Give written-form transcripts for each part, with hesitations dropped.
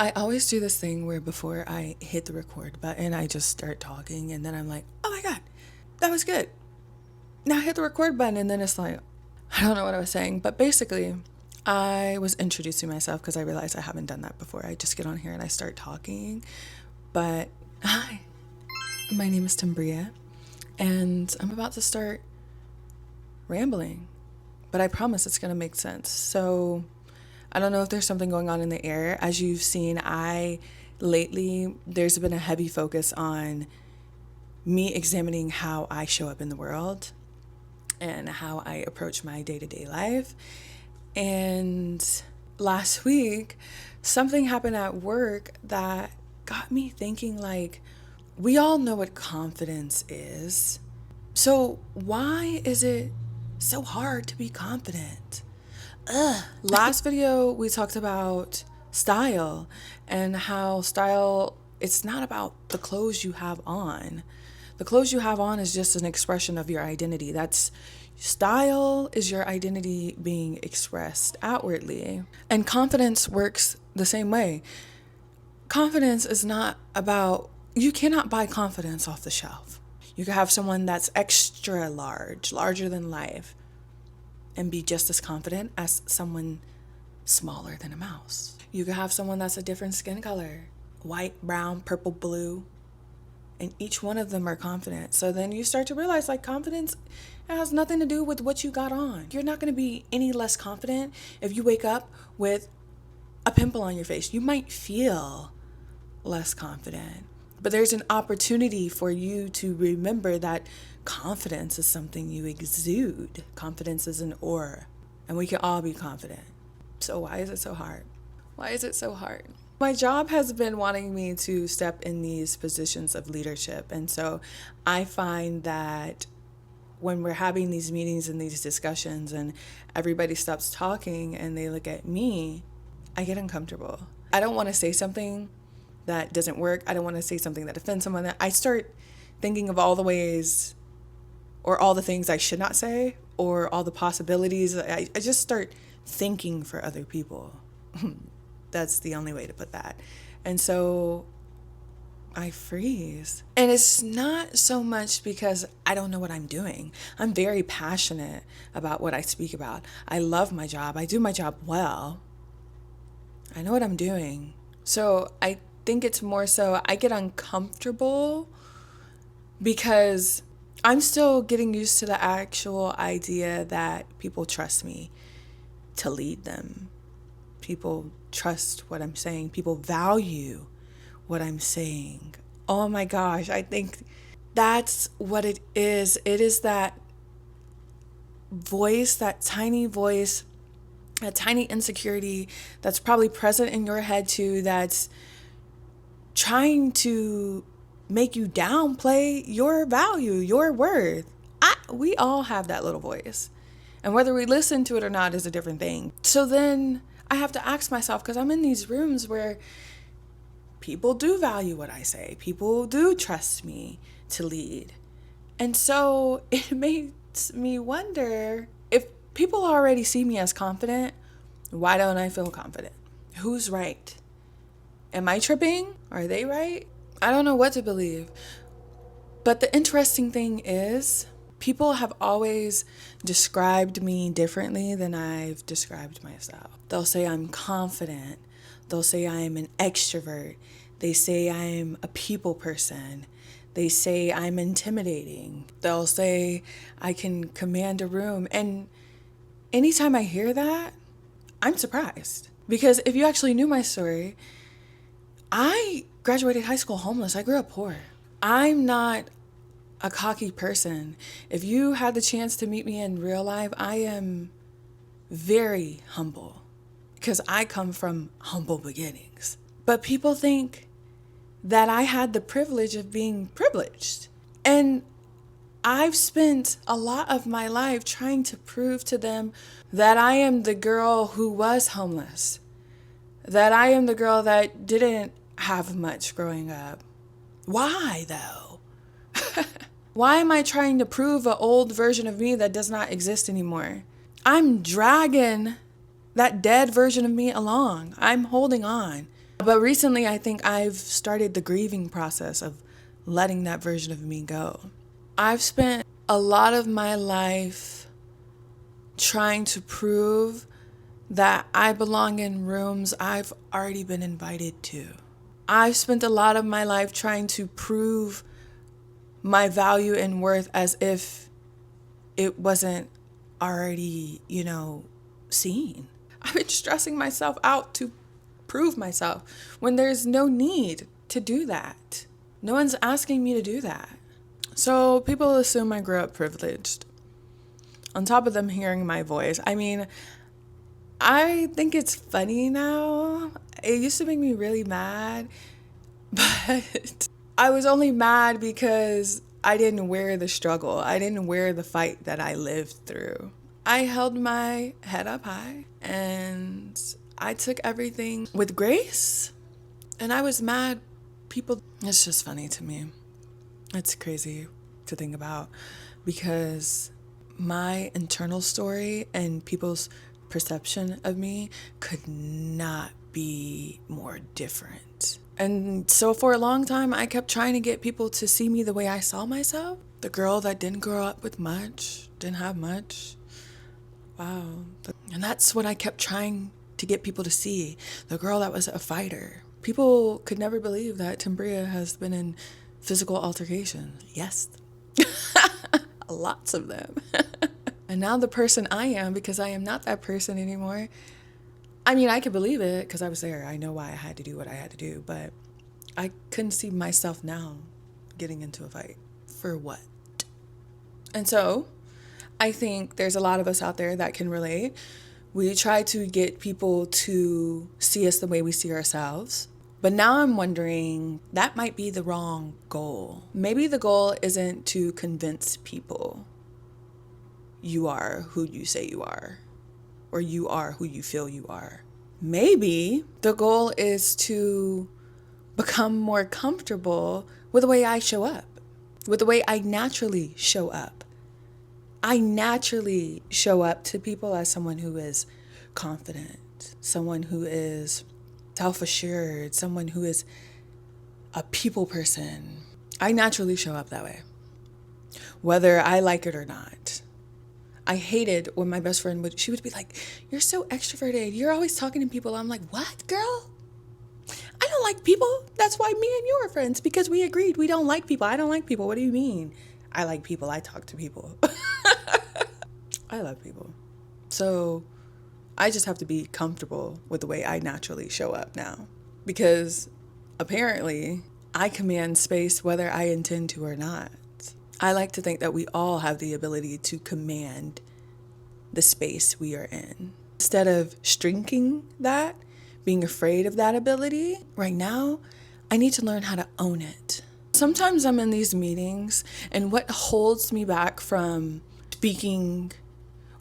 I always do this thing where before I hit the record button, I just start talking and then I'm like, oh my God, that was good. Now I hit the record button and then it's like, I don't know what I was saying. But basically, I was introducing myself because I realized I haven't done that before. I just get on here and I start talking. But hi, my name is Tambria and I'm about to start rambling. But I promise it's going to make sense. So I don't know if there's something going on in the air. As you've seen, lately, there's been a heavy focus on me examining how I show up in the world and how I approach my day-to-day life. And last week, something happened at work that got me thinking, like, we all know what confidence is. So why is it so hard to be confident? Last video, we talked about style and how style, it's not about the clothes you have on. The clothes you have on is just an expression of your identity. Style is your identity being expressed outwardly. And confidence works the same way. Confidence is not about, you cannot buy confidence off the shelf. You can have someone that's extra large, larger than life, and be just as confident as someone smaller than a mouse. You could have someone that's a different skin color, white, brown, purple, blue, and each one of them are confident. So then you start to realize, like, confidence has nothing to do with what you got on. You're not going to be any less confident if you wake up with a pimple on your face. You might feel less confident, but there's an opportunity for you to remember that confidence is something you exude. Confidence is an aura, and we can all be confident. So why is it so hard? Why is it so hard? My job has been wanting me to step in these positions of leadership, and so I find that when we're having these meetings and these discussions and everybody stops talking and they look at me, I get uncomfortable. I don't want to say something that doesn't work. I don't want to say something that offends someone. I start thinking of all the ways or all the things I should not say or all the possibilities. I just start thinking for other people. That's the only way to put that. And so I freeze. And it's not so much because I don't know what I'm doing. I'm very passionate about what I speak about. I love my job. I do my job well. I know what I'm doing. So I think it's more so I get uncomfortable because I'm still getting used to the actual idea that people trust me to lead them. People trust what I'm saying. People value what I'm saying. Oh my gosh, I think that's what it is. It is that voice, that tiny insecurity that's probably present in your head too, that's trying to make you downplay your value, your worth. We all have that little voice. And whether we listen to it or not is a different thing. So then I have to ask myself, because I'm in these rooms where people do value what I say. People do trust me to lead. And so it makes me wonder, if people already see me as confident, why don't I feel confident? Who's right? Am I tripping? Are they right? I don't know what to believe. But the interesting thing is, people have always described me differently than I've described myself. They'll say I'm confident. They'll say I am an extrovert. They say I'm a people person. They say I'm intimidating. They'll say I can command a room. And anytime I hear that, I'm surprised. Because if you actually knew my story, I graduated high school homeless. I grew up poor. I'm not a cocky person. If you had the chance to meet me in real life, I am very humble because I come from humble beginnings. But people think that I had the privilege of being privileged. And I've spent a lot of my life trying to prove to them that I am the girl who was homeless, that I am the girl that didn't have much growing up. Why though? Why am I trying to prove an old version of me that does not exist anymore? I'm dragging that dead version of me along. I'm holding on. But recently, I think I've started the grieving process of letting that version of me go. I've spent a lot of my life trying to prove that I belong in rooms I've already been invited to. I've spent a lot of my life trying to prove my value and worth as if it wasn't already, seen. I've been stressing myself out to prove myself when there's no need to do that. No one's asking me to do that. So people assume I grew up privileged. On top of them hearing my voice. I mean, I think it's funny now. It used to make me really mad, but I was only mad because I didn't wear the struggle. I didn't wear the fight that I lived through. I held my head up high and I took everything with grace, and I was mad. It's just funny to me. It's crazy to think about because my internal story and people's perception of me could not be more different. And so for a long time, I kept trying to get people to see me the way I saw myself. The girl that didn't grow up with much, didn't have much. Wow. And that's what I kept trying to get people to see. The girl that was a fighter. People could never believe that Timbria has been in physical altercations. Yes. Lots of them. And now the person I am, because I am not that person anymore. I mean, I could believe it because I was there. I know why I had to do what I had to do, but I couldn't see myself now getting into a fight. For what? And so I think there's a lot of us out there that can relate. We try to get people to see us the way we see ourselves. But now I'm wondering, that might be the wrong goal. Maybe the goal isn't to convince people you are who you say you are, or you are who you feel you are. Maybe the goal is to become more comfortable with the way I show up, with the way I naturally show up. I naturally show up to people as someone who is confident, someone who is self-assured, someone who is a people person. I naturally show up that way, whether I like it or not. I hated when my best friend she would be like, "You're so extroverted. You're always talking to people." I'm like, "What, girl? I don't like people. That's why me and you are friends, because we agreed we don't like people. I don't like people. What do you mean? I like people. I talk to people." I love people. So I just have to be comfortable with the way I naturally show up now, because apparently I command space whether I intend to or not. I like to think that we all have the ability to command the space we are in. Instead of shrinking that, being afraid of that ability, right now, I need to learn how to own it. Sometimes I'm in these meetings, and what holds me back from speaking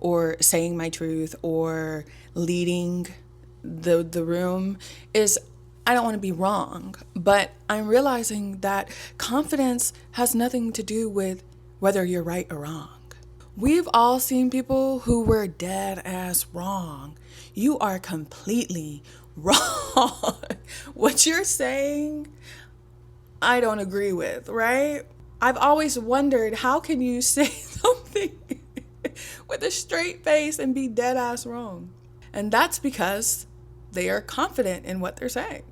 or saying my truth or leading the room is I don't want to be wrong, but I'm realizing that confidence has nothing to do with whether you're right or wrong. We've all seen people who were dead ass wrong. You are completely wrong. What you're saying, I don't agree with, right? I've always wondered, how can you say something with a straight face and be dead ass wrong? And that's because they are confident in what they're saying.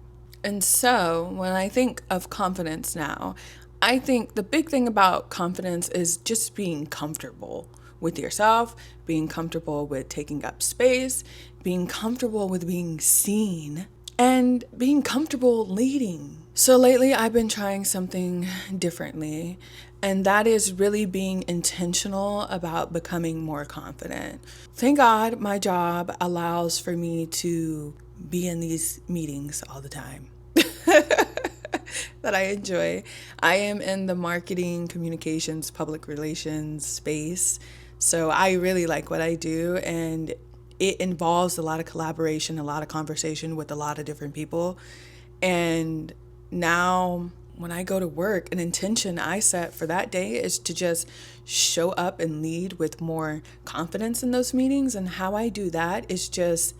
And so when I think of confidence now, I think the big thing about confidence is just being comfortable with yourself, being comfortable with taking up space, being comfortable with being seen, and being comfortable leading. So lately I've been trying something differently, and that is really being intentional about becoming more confident. Thank God my job allows for me to be in these meetings all the time that I enjoy. I am in the marketing, communications, public relations space. So I really like what I do, and it involves a lot of collaboration, a lot of conversation with a lot of different people. And now when I go to work, an intention I set for that day is to just show up and lead with more confidence in those meetings. And how I do that is just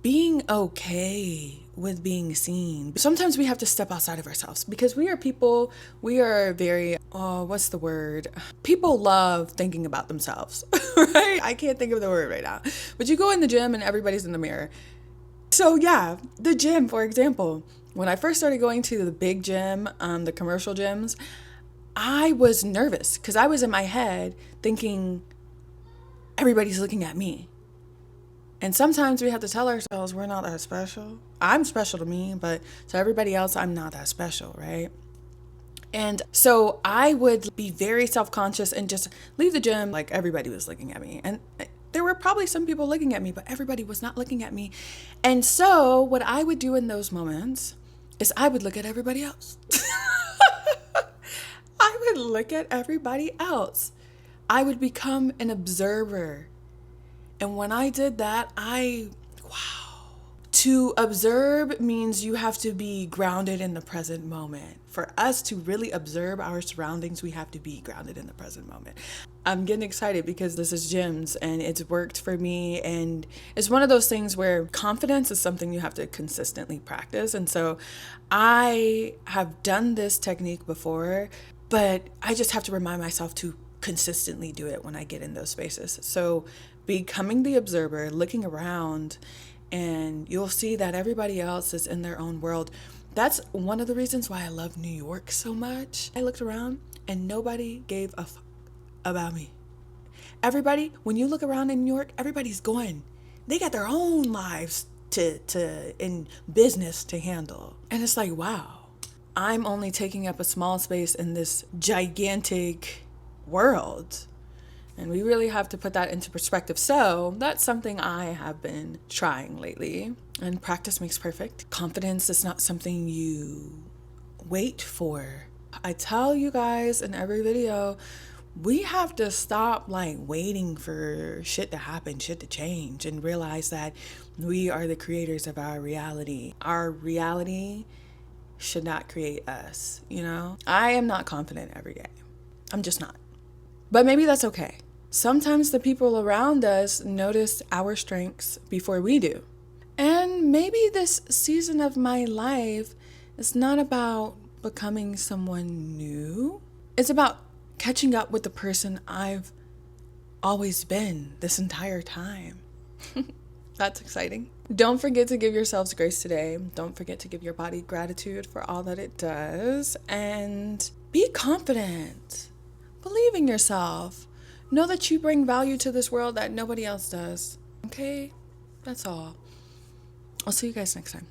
being okay with being seen. Sometimes we have to step outside of ourselves because we are people, we are very, what's the word? People love thinking about themselves, right? I can't think of the word right now. But you go in the gym and everybody's in the mirror. So yeah, the gym, for example, when I first started going to the big gym, the commercial gyms, I was nervous because I was in my head thinking everybody's looking at me. And sometimes we have to tell ourselves we're not that special. I'm special to me, but to everybody else, I'm not that special, right? And so I would be very self-conscious and just leave the gym like everybody was looking at me. And there were probably some people looking at me, but everybody was not looking at me. And so what I would do in those moments is I would look at everybody else. I would look at everybody else. I would become an observer. And when I did that, to observe means you have to be grounded in the present moment. For us to really observe our surroundings, we have to be grounded in the present moment. I'm getting excited because this is gyms and it's worked for me. And it's one of those things where confidence is something you have to consistently practice. And so I have done this technique before, but I just have to remind myself to consistently do it when I get in those spaces. So becoming the observer, looking around, and you'll see that everybody else is in their own world. That's one of the reasons why I love New York so much. I looked around and nobody gave a fuck about me. Everybody, when you look around in New York, everybody's going. They got their own lives in business to handle. And it's like, wow, I'm only taking up a small space in this gigantic world. And we really have to put that into perspective. So that's something I have been trying lately. And practice makes perfect. Confidence is not something you wait for. I tell you guys in every video, we have to stop waiting for shit to happen, shit to change, and realize that we are the creators of our reality. Our reality should not create us, I am not confident every day. I'm just not. But maybe that's okay. Sometimes the people around us notice our strengths before we do. And maybe this season of my life is not about becoming someone new. It's about catching up with the person I've always been this entire time. That's exciting. Don't forget to give yourselves grace today. Don't forget to give your body gratitude for all that it does. And be confident. Believe in yourself. Know that you bring value to this world that nobody else does. Okay? That's all. I'll see you guys next time.